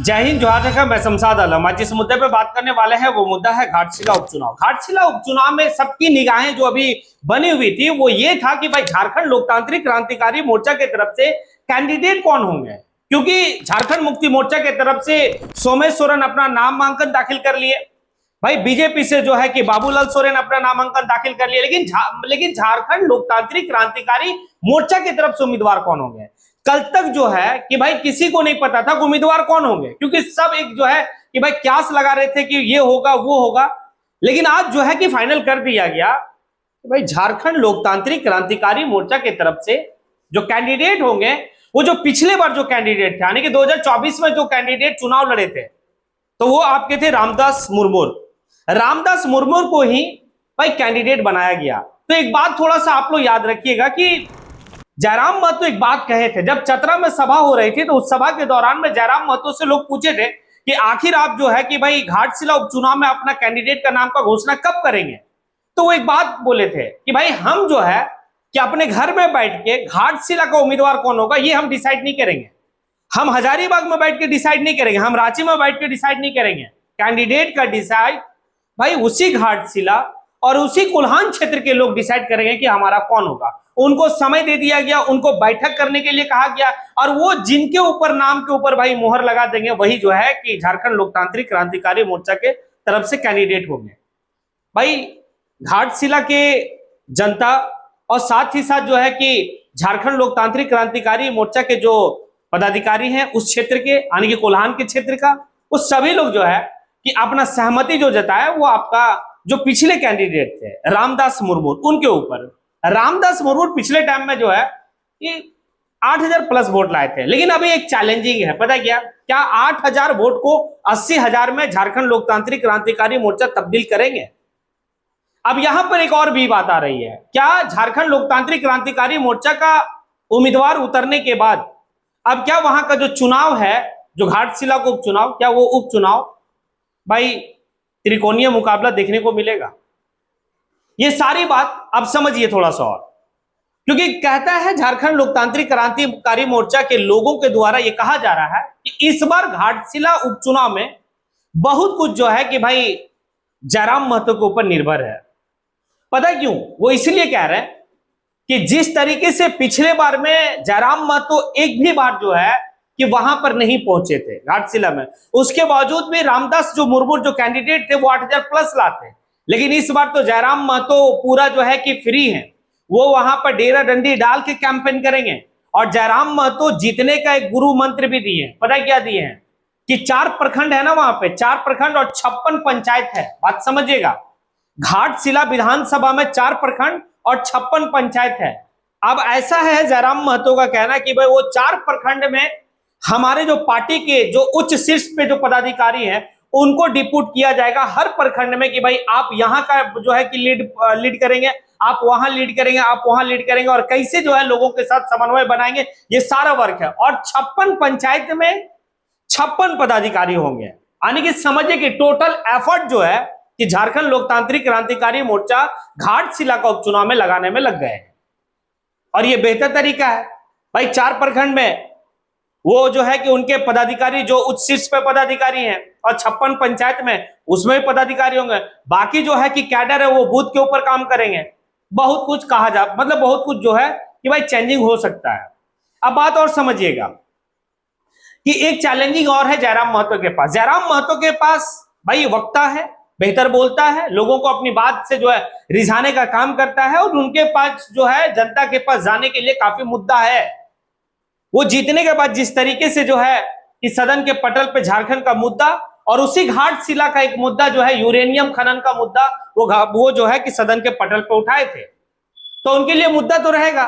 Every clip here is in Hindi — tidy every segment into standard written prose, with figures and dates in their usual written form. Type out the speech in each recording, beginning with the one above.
जय हिंद, जोहार जखा। मैं शमशाद आलम। आज जिस मुद्दे पे बात करने वाले हैं वो मुद्दा है घाटशिला उपचुनाव। घाटशिला उपचुनाव में सबकी निगाहें जो अभी बनी हुई थी वो ये था कि भाई झारखंड लोकतांत्रिक क्रांतिकारी मोर्चा की तरफ से कैंडिडेट कौन होंगे, क्योंकि झारखंड मुक्ति मोर्चा की तरफ से सोमेश सोरेन अपना नामांकन दाखिल कर लिए। भाई बीजेपी से जो है कि बाबूलाल सोरेन अपना नामांकन दाखिल कर लिए, लेकिन झारखंड लोकतांत्रिक क्रांतिकारी मोर्चा की तरफ से उम्मीदवार कौन होंगे, कल तक जो है कि भाई किसी को नहीं पता था कि उम्मीदवार कौन होंगे, क्योंकि सब एक जो है कि भाई क्यास लगा रहे थे कि ये होगा वो होगा। लेकिन आज जो है कि फाइनल कर दिया गया कि भाई झारखंड लोकतांत्रिक क्रांतिकारी मोर्चा की तरफ से जो कैंडिडेट होंगे वो जो पिछले बार जो कैंडिडेट थे, यानी कि 2024 में जो कैंडिडेट चुनाव लड़े थे, तो वो आपके थे रामदास मुर्मू। रामदास मुर्मू को ही भाई कैंडिडेट बनाया गया। तो एक बात थोड़ा सा आप लोग याद रखिएगा कि जयराम महतो एक बात कहे थे जब चतरा में सभा हो रही थी, तो उस सभा के दौरान में जयराम महतो से लोग पूछे थे कि आखिर आप जो है कि भाई घाटशिला उपचुनाव में अपना कैंडिडेट का नाम का घोषणा कब करेंगे। तो वो एक बात बोले थे कि भाई हम जो है कि अपने घर में बैठ के घाटशिला का उम्मीदवार कौन होगा ये हम डिसाइड नहीं करेंगे, हम हजारीबाग में बैठ के डिसाइड नहीं करेंगे, हम रांची में बैठ के डिसाइड नहीं करेंगे। कैंडिडेट का डिसाइड भाई उसी घाटशिला और उसी कुल्हान क्षेत्र के लोग डिसाइड करेंगे कि हमारा कौन होगा। उनको समय दे दिया गया, उनको बैठक करने के लिए कहा गया, और वो जिनके ऊपर नाम के ऊपर भाई मोहर लगा देंगे वही जो है कि झारखंड लोकतांत्रिक क्रांतिकारी मोर्चा के तरफ से कैंडिडेट होंगे। भाई घाटशिला के जनता और साथ ही साथ जो है कि झारखंड लोकतांत्रिक क्रांतिकारी मोर्चा के जो पदाधिकारी हैं उस क्षेत्र के, यानी कि कोल्हान के क्षेत्र का, वो सभी लोग जो है कि अपना सहमति जो जताया वो आपका जो पिछले कैंडिडेट थे रामदास मुर्मू उनके ऊपर। रामदास मुर्मू पिछले टाइम में जो है कि 8,000 प्लस वोट लाए थे, लेकिन अभी एक चैलेंजिंग है, पता क्या 8,000 वोट को 80,000 में झारखंड लोकतांत्रिक क्रांतिकारी मोर्चा तब्दील करेंगे। अब यहां पर एक और भी बात आ रही है, क्या झारखंड लोकतांत्रिक क्रांतिकारी मोर्चा का उम्मीदवार उतरने के बाद अब क्या वहां का जो चुनाव है, जो घाटशिला का उपचुनाव, क्या वो उपचुनाव भाई त्रिकोणीय मुकाबला देखने को मिलेगा? ये सारी बात अब समझिए थोड़ा सा और, क्योंकि कहता है झारखंड लोकतांत्रिक क्रांतिकारी मोर्चा के लोगों के द्वारा ये कहा जा रहा है कि इस बार घाटशिला उपचुनाव में बहुत कुछ जो है कि भाई जयराम महतो के ऊपर निर्भर है। पता क्यों? वो इसलिए कह रहे हैं कि जिस तरीके से पिछले बार में जयराम महतो एक भी बार जो है कि वहां पर नहीं पहुंचे थे घाटशिला में, उसके बावजूद भी रामदास जो मुर्मू जो कैंडिडेट थे वो 8,000 प्लस लाते। लेकिन इस बार तो जयराम महतो पूरा जो है कि फ्री है, वो वहां पर डेरा डंडी डाल के कैंपेन करेंगे। और जयराम महतो जीतने का एक गुरु मंत्र भी दिए हैं। पता क्या दिए हैं कि 4 प्रखंड है ना, वहां पे 4 प्रखंड और 56 पंचायत है। बात समझिएगा, घाटशिला विधानसभा में 4 प्रखंड और 56 पंचायत है। अब ऐसा है जयराम महतो का कहना कि भाई वो 4 प्रखंड में हमारे जो पार्टी के जो उच्च शीर्ष पे जो पदाधिकारी हैं उनको डिप्यूट किया जाएगा हर प्रखंड में कि भाई आप यहाँ का जो है कि लीड करेंगे, आप वहां लीड करेंगे, आप वहां लीड करेंगे, और कैसे जो है लोगों के साथ समन्वय बनाएंगे, ये सारा वर्क है। और 56 पंचायत में 56 पदाधिकारी होंगे, यानी कि समझिए कि टोटल एफर्ट जो है कि झारखंड लोकतांत्रिक क्रांतिकारी मोर्चा घाटशिला का उपचुनाव में लगाने में लग गए हैं। और ये बेहतर तरीका है भाई, 4 प्रखंड में वो जो है कि उनके पदाधिकारी जो उच्च शीर्ष पे पदाधिकारी हैं, और 56 पंचायत में उसमें भी पदाधिकारी होंगे। बाकी जो है कि कैडर है वो बूथ के ऊपर काम करेंगे। बहुत कुछ कहा जा, मतलब बहुत कुछ जो है कि भाई चेंजिंग हो सकता है। अब बात और समझिएगा कि एक चैलेंजिंग और है जयराम महतो के पास। जयराम महतो के पास भाई वक्ता है, बेहतर बोलता है, लोगों को अपनी बात से जो है रिझाने का काम करता है, और उनके पास जो है जनता के पास जाने के लिए काफी मुद्दा है। वो जीतने के बाद जिस तरीके से जो है कि सदन के पटल पे झारखंड का मुद्दा और उसी घाटशिला का एक मुद्दा जो है यूरेनियम खनन का मुद्दा, वो जो है कि सदन के पटल पे उठाए थे, तो उनके लिए मुद्दा तो रहेगा।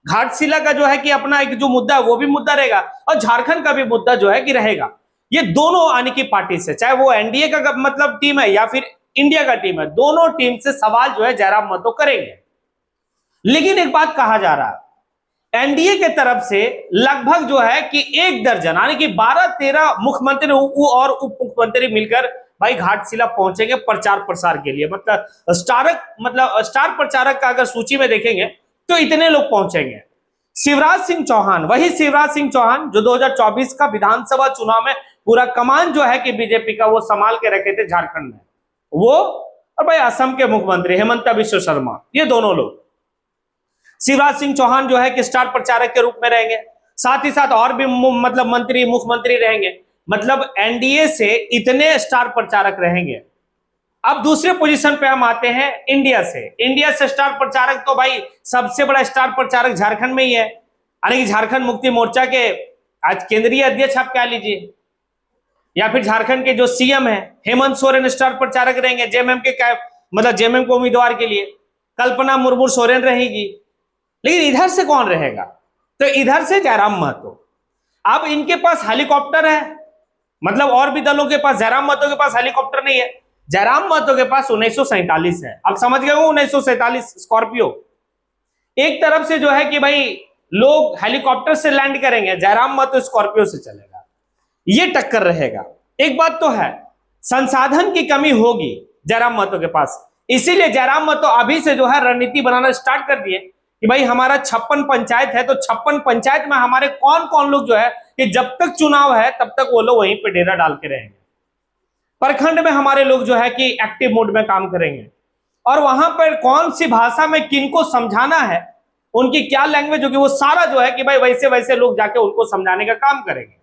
घाटशिला का जो है कि अपना एक जो मुद्दा है वो भी मुद्दा रहेगा, और झारखंड का भी मुद्दा जो है कि रहेगा। ये दोनों आने की पार्टी से, चाहे वो एनडीए का मतलब टीम है या फिर इंडिया का टीम है, दोनों टीम से सवाल जो है जयराम महतो करेंगे। लेकिन एक बात कहा जा रहा है, एनडीए के तरफ से लगभग जो है कि 1 दर्जन यानी कि 12-13 मुख्यमंत्री और उप मुख्यमंत्री मिलकर भाई घाटशिला पहुंचेंगे प्रचार प्रसार के लिए। मतलब स्टार प्रचारक का अगर सूची में देखेंगे तो इतने लोग पहुंचेंगे। शिवराज सिंह चौहान, वही शिवराज सिंह चौहान जो 2024 का विधानसभा चुनाव में पूरा कमान जो है कि बीजेपी का वो संभाल के रखे थे झारखंड में, वो और भाई असम के मुख्यमंत्री हेमंत बिश्व शर्मा, ये दोनों लोग। शिवराज सिंह चौहान जो है कि स्टार प्रचारक के रूप में रहेंगे, साथ ही साथ और भी मतलब मंत्री मुख्यमंत्री रहेंगे, मतलब एनडीए से इतने स्टार प्रचारक रहेंगे। अब दूसरे पोजीशन पे हम आते हैं इंडिया से। इंडिया से स्टार प्रचारक तो भाई सबसे बड़ा स्टार प्रचारक झारखंड में ही है, यानी कि झारखंड मुक्ति मोर्चा के आज केंद्रीय अध्यक्ष आप कह लीजिए, या फिर झारखंड के जो सीएम है हेमंत सोरेन स्टार प्रचारक रहेंगे जेएमएम के मतलब जेएमएम के उम्मीदवार के लिए। कल्पना मुर्मू सोरेन रहेगी। लेकिन इधर से कौन रहेगा? तो इधर से जयराम महतो। अब इनके पास हेलीकॉप्टर है, मतलब और भी दलों के पास, जयराम महतो के पास हेलीकॉप्टर नहीं है। जयराम महतो के पास 1947 है। अब समझ गए हो, 1947 स्कॉर्पियो। एक तरफ से जो है कि भाई लोग हेलीकॉप्टर से लैंड करेंगे, जयराम महतो स्कॉर्पियो से चलेगा, ये टक्कर रहेगा। एक बात तो है, संसाधन की कमी होगी जयराम महतो के पास, इसीलिए जयराम महतो अभी से जो है रणनीति बनाना स्टार्ट कर दिए कि भाई हमारा 56 पंचायत है, तो 56 पंचायत में हमारे कौन कौन लोग जो है कि जब तक चुनाव है तब तक वो लोग वहीं पे डेरा डाल के रहेंगे। प्रखंड में हमारे लोग जो है कि एक्टिव मोड में काम करेंगे, और वहां पर कौन सी भाषा में किनको समझाना है, उनकी क्या लैंग्वेज होगी, वो सारा जो है कि भाई वैसे वैसे लोग जाके उनको समझाने का काम करेंगे।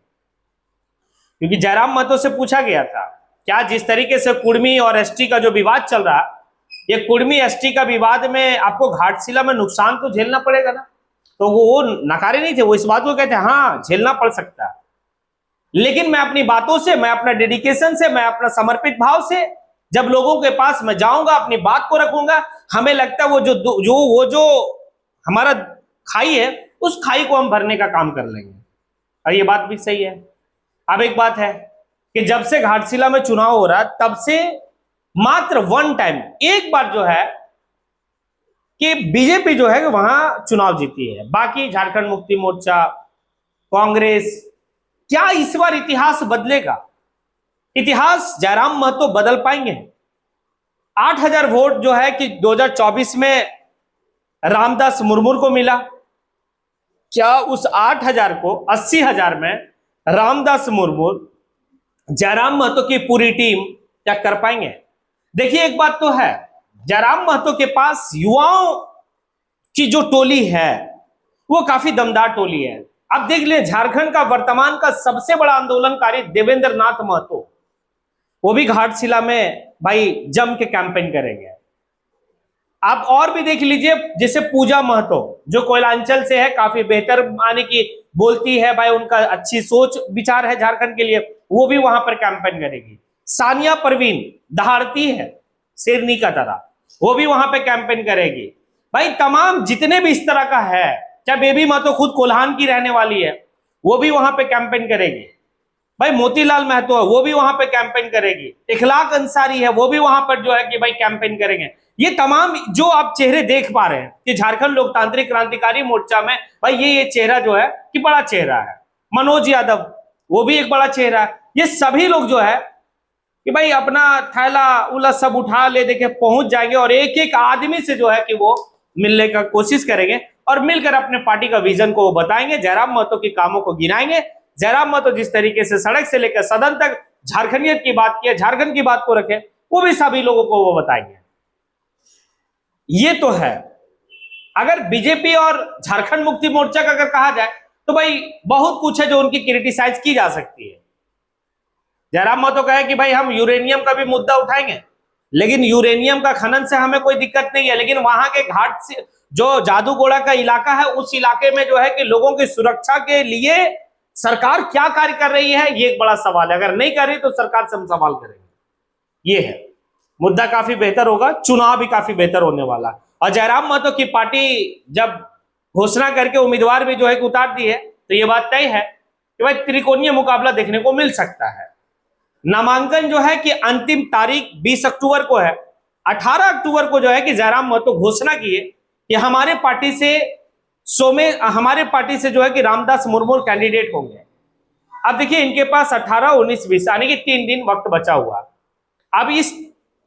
क्योंकि जयराम महतो से पूछा गया था, क्या जिस तरीके से कुर्मी और एसटी का जो विवाद चल रहा, ये कुर्मी एसटी का विवाद में आपको घाटशिला में नुकसान तो झेलना पड़ेगा ना? तो वो नकारे नहीं थे, वो इस बात को कहते हैं हाँ झेलना पड़ सकता है, लेकिन मैं अपनी बातों से, मैं अपना डेडिकेशन से, मैं अपना समर्पित भाव से जब लोगों के पास मैं जाऊंगा, अपनी बात को रखूंगा, हमें लगता है वो जो हमारा खाई है, उस खाई को हम भरने का काम कर लेंगे। और ये बात भी सही है। अब एक बात है कि जब से घाटशिला में चुनाव हो रहा तब से मात्र वन टाइम, एक बार जो है कि बीजेपी जो है कि वहां चुनाव जीती है। बाकी झारखंड मुक्ति मोर्चा, कांग्रेस, क्या इस बार इतिहास बदलेगा? इतिहास जयराम महतो बदल पाएंगे? 8000 वोट जो है कि 2024 में रामदास मुर्मू को मिला, क्या उस 8000 को 80,000 में रामदास मुर्मू, जयराम महतो की पूरी टीम क्या कर पाएंगे? देखिए एक बात तो है, जयराम महतो के पास युवाओं की जो टोली है वो काफी दमदार टोली है। अब देख ले, झारखंड का वर्तमान का सबसे बड़ा आंदोलनकारी देवेंद्र नाथ महतो, वो भी घाटशिला में भाई जम के कैंपेन करेंगे। आप और भी देख लीजिए, जैसे पूजा महतो जो कोयलांचल से है, काफी बेहतर आने की बोलती है, भाई उनका अच्छी सोच विचार है झारखंड के लिए, वो भी वहां पर कैंपेन करेगी। सानिया परवीन दहाड़ती है शेरनी का तरह, वो भी वहां पे कैंपेन करेगी। भाई तमाम जितने भी इस तरह का है, चाहे बेबी महतो खुद कोल्हान की रहने वाली है, वो भी वहां पे कैंपेन करेगी। भाई मोतीलाल महतो है, वो भी वहां पे कैंपेन करेगी। इखलाक अंसारी है, वो भी वहां पर जो है कि भाई कैंपेन करेंगे। ये तमाम जो आप चेहरे देख पा रहे हैं कि झारखंड लोकतांत्रिक क्रांतिकारी मोर्चा में, भाई ये चेहरा जो है कि बड़ा चेहरा है। मनोज यादव, वो भी एक बड़ा चेहरा है। ये सभी लोग जो है कि भाई अपना थैला उला सब उठा ले देके पहुंच जाएंगे, और एक एक आदमी से जो है कि वो मिलने का कोशिश करेंगे, और मिलकर अपने पार्टी का विजन को वो बताएंगे। जयराम महतो के कामों को गिनाएंगे। जयराम महतो जिस तरीके से सड़क से लेकर सदन तक झारखंडियत की बात की, झारखंड की बात को रखे, वो भी सभी लोगों को वो बताएंगे। ये तो है। अगर बीजेपी और झारखंड मुक्ति मोर्चा का अगर कहा जाए तो भाई बहुत कुछ है जो उनकी क्रिटिसाइज की जा सकती है। जयराम महतो कहे कि भाई हम यूरेनियम का भी मुद्दा उठाएंगे, लेकिन यूरेनियम का खनन से हमें कोई दिक्कत नहीं है, लेकिन वहां के घाट से जो जादूगोड़ा का इलाका है, उस इलाके में जो है कि लोगों की सुरक्षा के लिए सरकार क्या कार्य कर रही है, ये एक बड़ा सवाल है। अगर नहीं कर रही तो सरकार से हम सवाल करेंगे। ये है मुद्दा, काफी बेहतर होगा, चुनाव भी काफी बेहतर होने वाला। और जयराम महतो की पार्टी जब घोषणा करके उम्मीदवार भी जो है कि उतार दी है, तो ये बात तय है कि भाई त्रिकोणीय मुकाबला देखने को मिल सकता है। नामांकन जो है कि अंतिम तारीख 20 अक्टूबर को है। 18 अक्टूबर को जो है कि जयराम महतो घोषणा किए कि हमारे पार्टी से जो है कि रामदास मुर्मू कैंडिडेट होंगे। अब देखिए इनके पास 18, 19, 20 आने के 3 दिन वक्त बचा हुआ। अब इस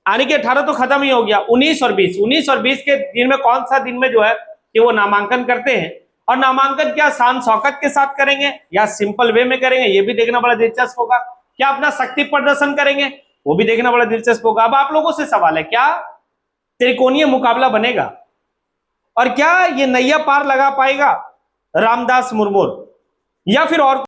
आने के 18 तो खत्म ही हो गया, 19 और 20 के दिन में कौन सा दिन में जो है कि वो नामांकन करते हैं, और नामांकन क्या शान शौकत के साथ करेंगे या सिंपल वे में करेंगे, ये भी देखना बड़ा दिलचस्प होगा। क्या अपना शक्ति प्रदर्शन करेंगे, वो भी देखना बड़ा दिलचस्प होगा। अब आप लोगों से सवाल है, क्या त्रिकोणीय मुकाबला बनेगा और क्या ये नैया पार लगा पाएगा रामदास मुर्मू या फिर और